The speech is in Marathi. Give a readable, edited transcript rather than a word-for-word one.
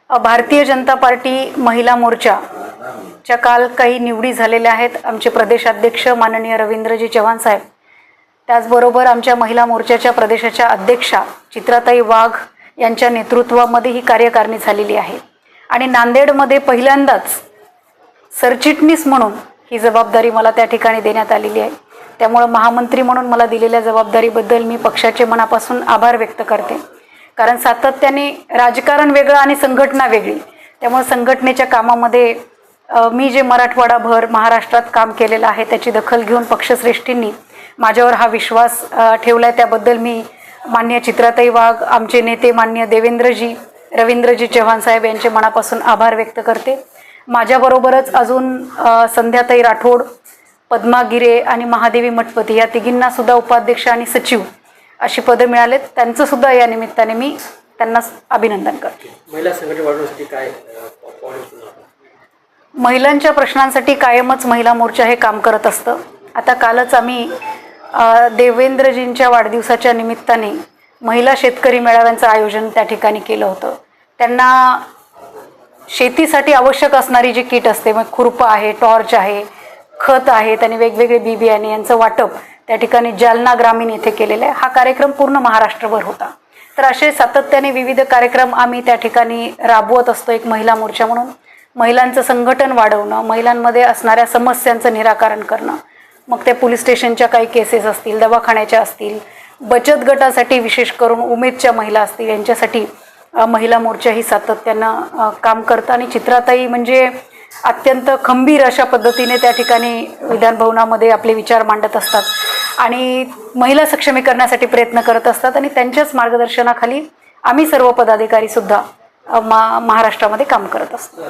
भारतीय जनता पार्टी महिला मोर्चाच्या काल काही निवडी झालेल्या आहेत. आमचे प्रदेशाध्यक्ष माननीय रवींद्रजी चव्हाण साहेब, त्याचबरोबर आमच्या महिला मोर्चाच्या प्रदेशाच्या अध्यक्षा चित्राताई वाघ यांच्या नेतृत्वामध्ये ही कार्यकारिणी झालेली आहे. आणि नांदेडमध्ये पहिल्यांदाच सरचिटणीस म्हणून ही जबाबदारी मला त्या ठिकाणी देण्यात आलेली आहे. त्यामुळे महामंत्री म्हणून मला दिलेल्या जबाबदारीबद्दल मी पक्षाचे मनापासून आभार व्यक्त करते. कारण सातत्याने राजकारण वेगळं आणि संघटना वेगळी, त्यामुळे संघटनेच्या कामामध्ये मी जे मराठवाडाभर महाराष्ट्रात काम केलेलं आहे त्याची दखल घेऊन पक्षश्रेष्ठींनी माझ्यावर हा विश्वास ठेवला आहे. त्याबद्दल मी माननीय चित्राताई वाघ, आमचे नेते माननीय रवींद्रजी चव्हाण साहेब यांचे मनापासून आभार व्यक्त करते. माझ्याबरोबरच अजून संध्याताई राठोड, पद्मा गिरे आणि महादेवी मठपती या तिघींना सुद्धा उपाध्यक्ष आणि सचिव अशी पदं मिळालेत. त्यांचं सुद्धा या निमित्ताने मी त्यांना अभिनंदन करते. महिला संघटना वाढवण्यासाठी काय महिलांच्या प्रश्नांसाठी कायमच महिला मोर्चा हे काम करत असतं. आता कालच आम्ही देवेंद्रजींच्या वाढदिवसाच्या निमित्ताने महिला शेतकरी मेळाव्यांचं आयोजन त्या ठिकाणी केलं होतं. त्यांना शेतीसाठी आवश्यक असणारी जी किट असते, मग खुरपं आहे, टॉर्च आहे, खत आहेत आणि वेगवेगळे बी बियाणे यांचं वाटप त्या ठिकाणी जालना ग्रामीण येथे केलेलं आहे. हा कार्यक्रम पूर्ण महाराष्ट्रभर होता. तर असे सातत्याने विविध कार्यक्रम आम्ही त्या ठिकाणी राबवत असतो. एक महिला मोर्चा म्हणून महिलांचं संघटन वाढवणं, महिलांमध्ये असणाऱ्या समस्यांचं निराकरण करणं, मग ते पोलीस स्टेशनच्या काही केसेस असतील, दवाखान्याच्या असतील, बचत गटासाठी विशेष करून उमेदच्या महिला असतील, यांच्यासाठी महिला मोर्चा ही सातत्यानं काम करतं. आणि चित्राताई म्हणजे अत्यंत खंबीर अशा पद्धतीने त्या ठिकाणी विधानभवनामध्ये आपले विचार मांडत असतात आणि महिला सक्षमीकरणासाठी प्रयत्न करत असतात. आणि त्यांच्याच मार्गदर्शनाखाली आम्ही सर्व पदाधिकारीसुद्धा महाराष्ट्रामध्ये काम करत असतो.